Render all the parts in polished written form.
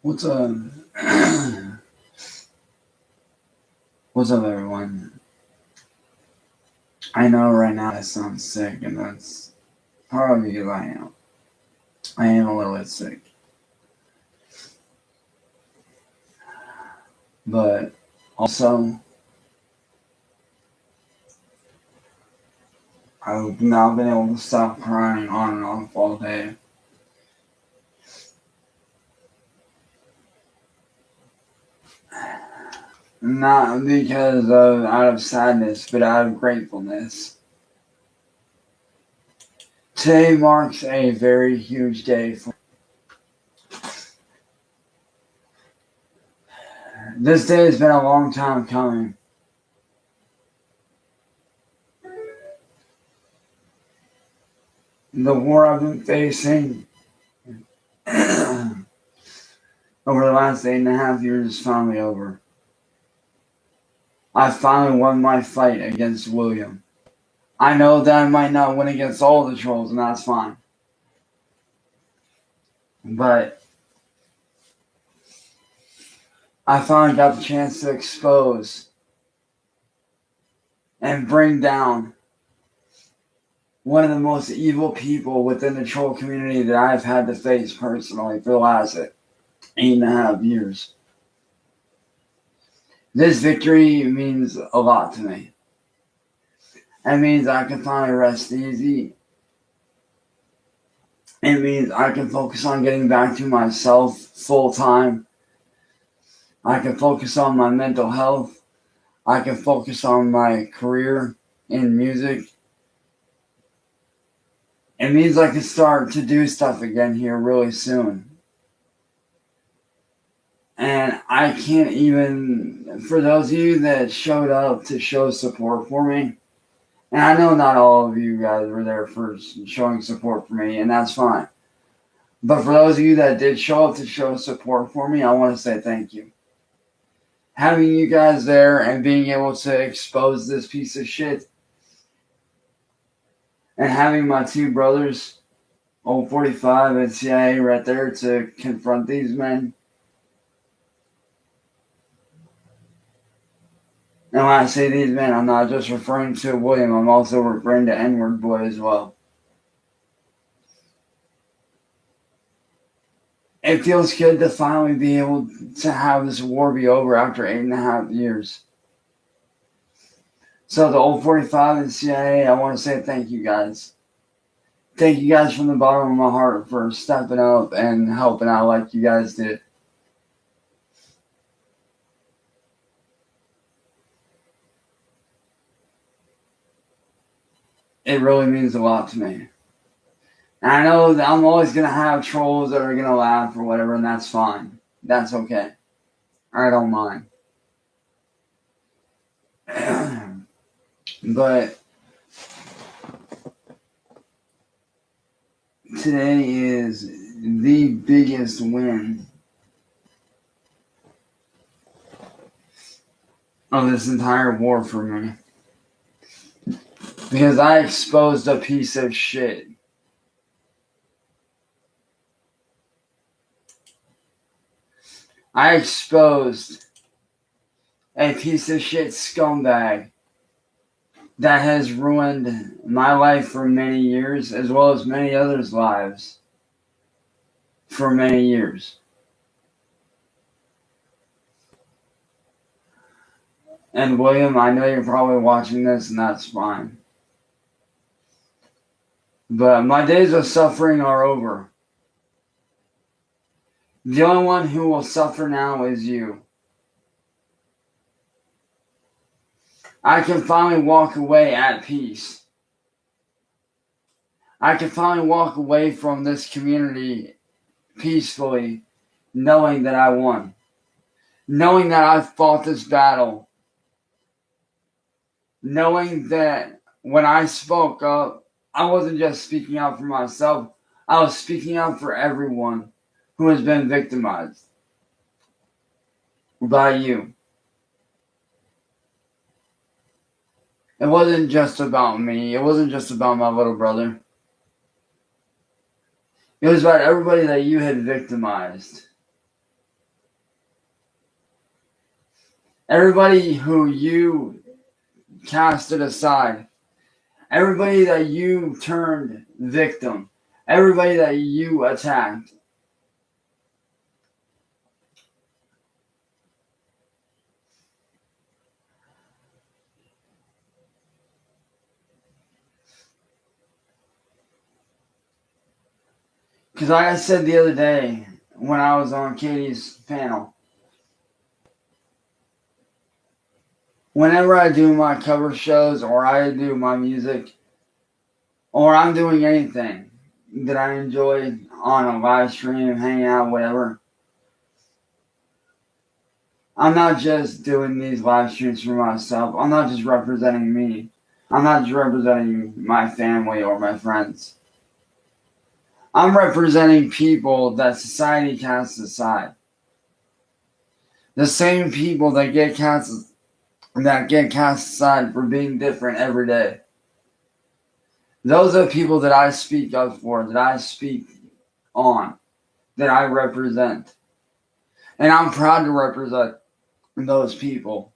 What's up? What's up, everyone? I know right now I sound sick, and that's probably because I am. I am a little bit sick. But also, I've now been able to stop crying on and off all day. Not because of out of sadness, but out of gratefulness. Today marks a very huge day for this day has been a long time coming. The war I've been facing over the last 8.5 years is finally over. I finally won my fight against William. I know that I might not win against all the trolls, and that's fine. But I finally got the chance to expose and bring down one of the most evil people within the troll community that I've had to face personally for the last 8.5 years. This victory means a lot to me. It means I can finally rest easy. It means I can focus on getting back to myself full time. I can focus on my mental health. I can focus on my career in music. It means I can start to do stuff again here really soon. And I can't even, for those of you that showed up to show support for me, and I know not all of you guys were there for showing support for me, and that's fine. But for those of you that did show up to show support for me, I want to say thank you. Having you guys there and being able to expose this piece of shit, and having my two brothers, Old 45 and CIA, right there to confront these men. And when I say these men, I'm not just referring to William, I'm also referring to N-word boy as well. It feels good to finally be able to have this war be over after 8.5 years. So the Old 45 and CIA, I want to say thank you guys. Thank you guys from the bottom of my heart for stepping up and helping out like you guys did. It really means a lot to me. And I know that I'm always going to have trolls that are going to laugh or whatever, and that's fine. That's okay. I don't mind. But today is the biggest win of this entire war for me. Because I exposed a piece of shit. I exposed a piece of shit scumbag that has ruined my life for many years, as well as many others' lives for many years. And William, I know you're probably watching this, and that's fine. But my days of suffering are over. The only one who will suffer now is you. I can finally walk away at peace. I can finally walk away from this community peacefully, knowing that I won. Knowing that I fought this battle. Knowing that when I spoke up, I wasn't just speaking out for myself. I was speaking out for everyone who has been victimized by you. It wasn't just about me. It wasn't just about my little brother. It was about everybody that you had victimized. everybody who you casted aside, everybody that you turned victim, everybody that you attacked. Because like I said the other day when I was on Katie's panel, whenever I do my cover shows or I do my music or I'm doing anything that I enjoy on a live stream, hanging out, whatever, I'm not just doing these live streams for myself. I'm not just representing me. I'm not just representing my family or my friends. I'm representing people that society casts aside. The same people that get cast aside for being different every day. Those are the people that I speak up for, that I speak on, that I represent. And I'm proud to represent those people.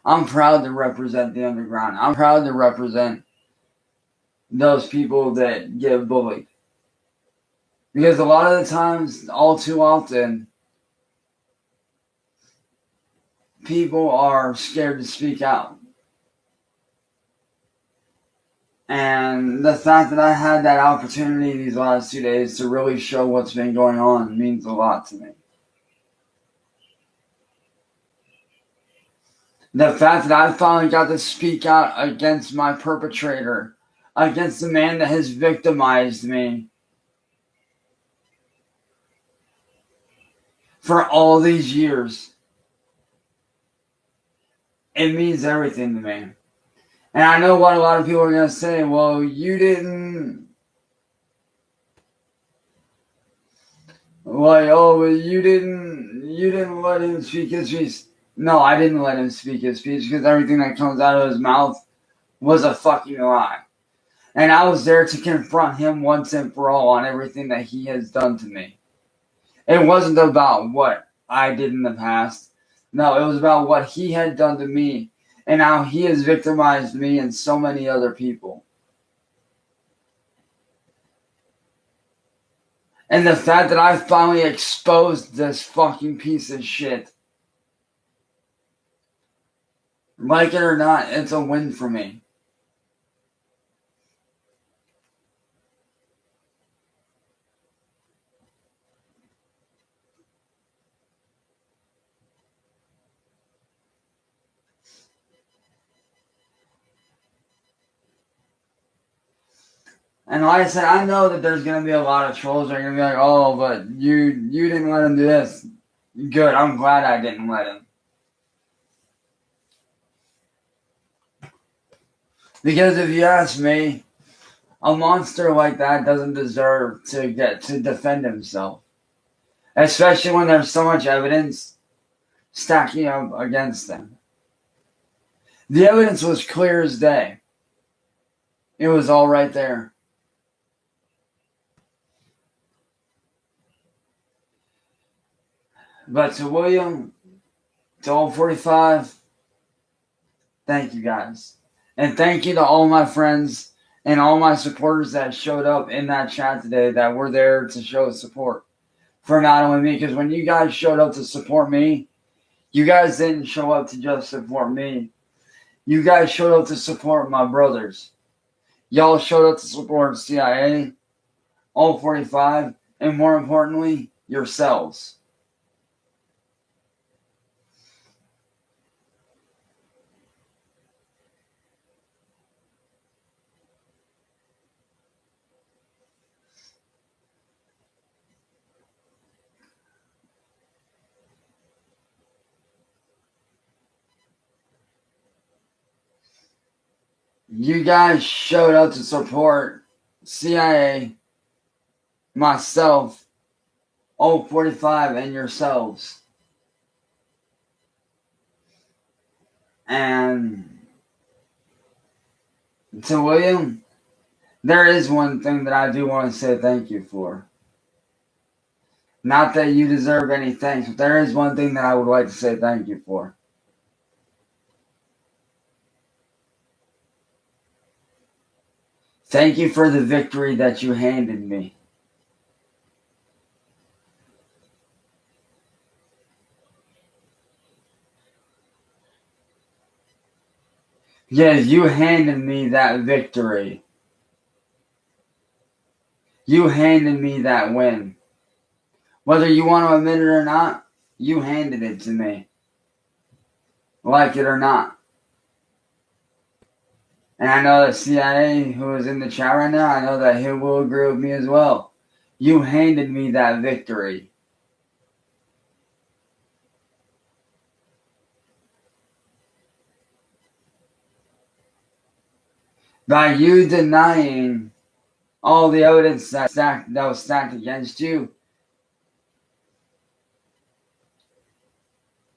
I'm proud to represent the underground. I'm proud to represent those people that get bullied. Because a lot of the times, all too often, people are scared to speak out. And the fact that I had that opportunity these last 2 days to really show what's been going on means a lot to me. The fact that I finally got to speak out against my perpetrator, against the man that has victimized me for all these years, it means everything to me. And I know what a lot of people are going to say, well, you didn't, like, oh, you didn't let him speak his piece. No, I didn't let him speak his piece because everything that comes out of his mouth was a fucking lie. And I was there to confront him once and for all on everything that he has done to me. It wasn't about what I did in the past. No, it was about what he had done to me and how he has victimized me and so many other people. And the fact that I finally exposed this fucking piece of shit, like it or not, it's a win for me. And like I said, I know that there's going to be a lot of trolls that are going to be like, oh, but you didn't let him do this. Good, I'm glad I didn't let him. Because if you ask me, a monster like that doesn't deserve to get to defend himself. Especially when there's so much evidence stacking up against them. The evidence was clear as day. It was all right there. But to William, to all 45, thank you guys. And thank you to all my friends and all my supporters that showed up in that chat today that were there to show support for not only me. Because when you guys showed up to support me, you guys didn't show up to just support me. You guys showed up to support my brothers. Y'all showed up to support CIA, all 45, and more importantly, yourselves. You guys showed up to support CIA, myself, all 45, and yourselves. And to William, there is one thing that I do want to say thank you for. Not that you deserve any thanks, but there is one thing that I would like to say thank you for. Thank you for the victory that you handed me. Yes, you handed me that victory. You handed me that win. Whether you want to admit it or not, you handed it to me. Like it or not. And I know that CIA, who is in the chat right now, I know that he will agree with me as well. You handed me that victory. By you denying all the evidence that was stacked against you,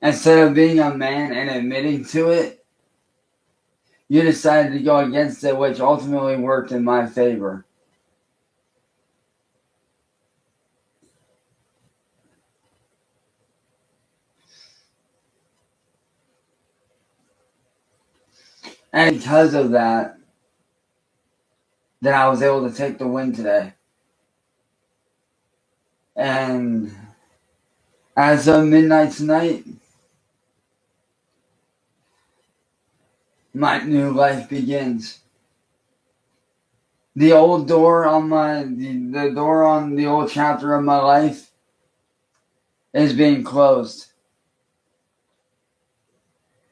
instead of being a man and admitting to it, you decided to go against it, which ultimately worked in my favor. And because of that, I was able to take the win today. And as of midnight tonight, my new life begins. The old door on the door on the old chapter of my life is being closed.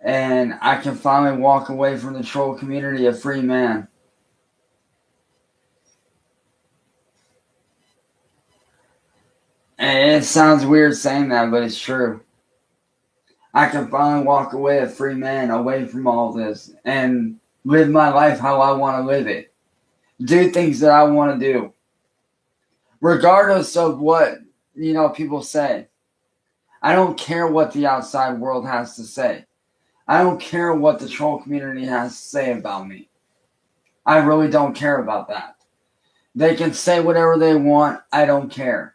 And I can finally walk away from the troll community a free man. And it sounds weird saying that, but it's true. I can finally walk away a free man, away from all this, and live my life how I want to live it. Do things that I want to do. Regardless of what, people say. I don't care what the outside world has to say. I don't care what the troll community has to say about me. I really don't care about that. They can say whatever they want. I don't care.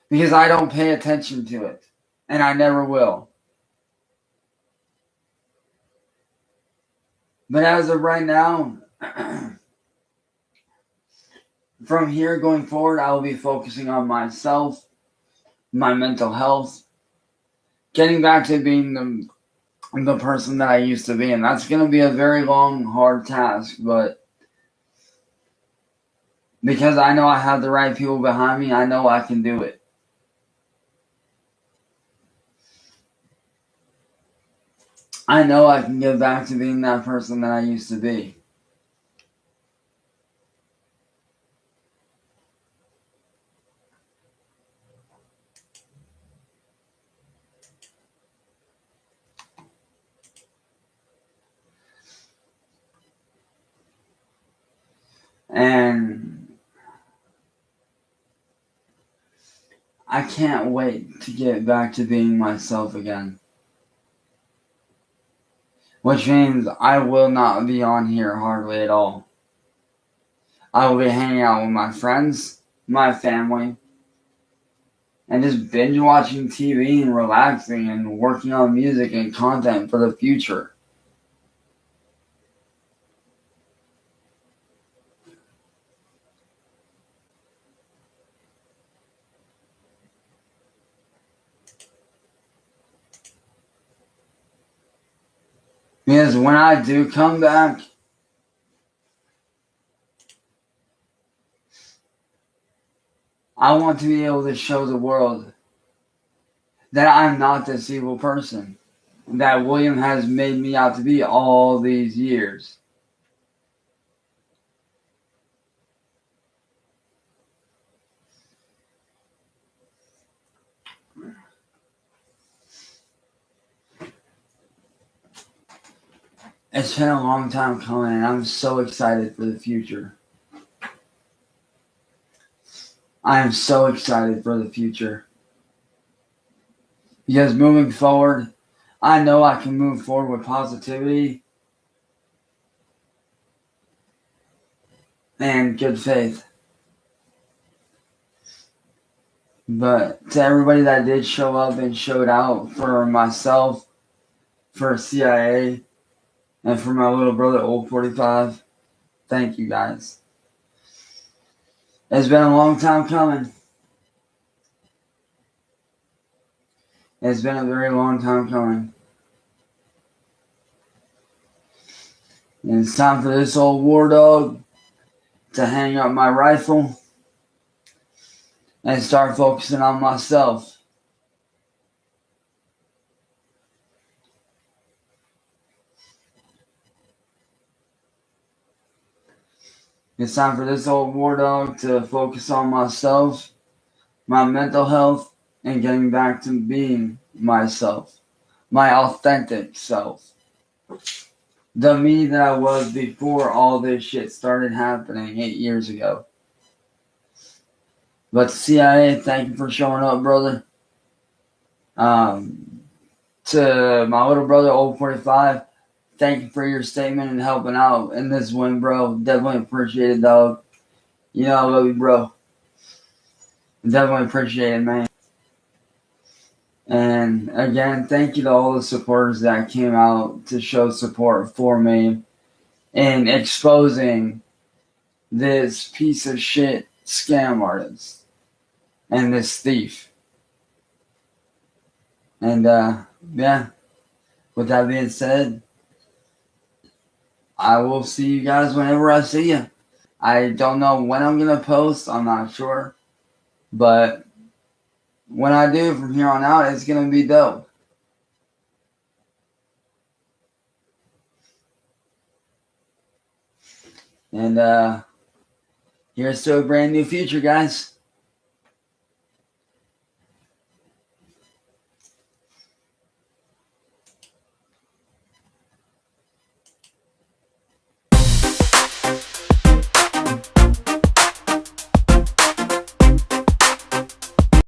Because I don't pay attention to it. And I never will. But as of right now, from here going forward, I will be focusing on myself, my mental health, getting back to being the person that I used to be. And that's going to be a very long, hard task. But because I know I have the right people behind me, I know I can do it. I know I can get back to being that person that I used to be. And I can't wait to get back to being myself again. Which means I will not be on here hardly at all. I will be hanging out with my friends, my family, and just binge watching TV and relaxing and working on music and content for the future. Because when I do come back, I want to be able to show the world that I'm not this evil person that William has made me out to be all these years. It's been a long time coming, and I'm so excited for the future. I am so excited for the future. Because moving forward, I know I can move forward with positivity and good faith. But to everybody that did show up and showed out for myself, for CIA, And for my little brother, Old 45, thank you guys. It's been a long time coming. It's been a very long time coming. And it's time for this old war dog to hang up my rifle and start focusing on myself. It's time for this old war dog to focus on myself, my mental health, and getting back to being myself, my authentic self. The me that I was before all this shit started happening 8 years ago. But CIA, thank you for showing up, brother. To my little brother, Old 45, thank you for your statement and helping out in this win, bro. Definitely appreciate it, dog. You know I love you, bro. Definitely appreciate it, man. And again, thank you to all the supporters that came out to show support for me in exposing this piece of shit scam artist and this thief. And yeah, with that being said, I will see you guys whenever I see you. I don't know when I'm going to post, I'm not sure. But when I do from here on out, it's going to be dope. And here's to a brand new future, guys.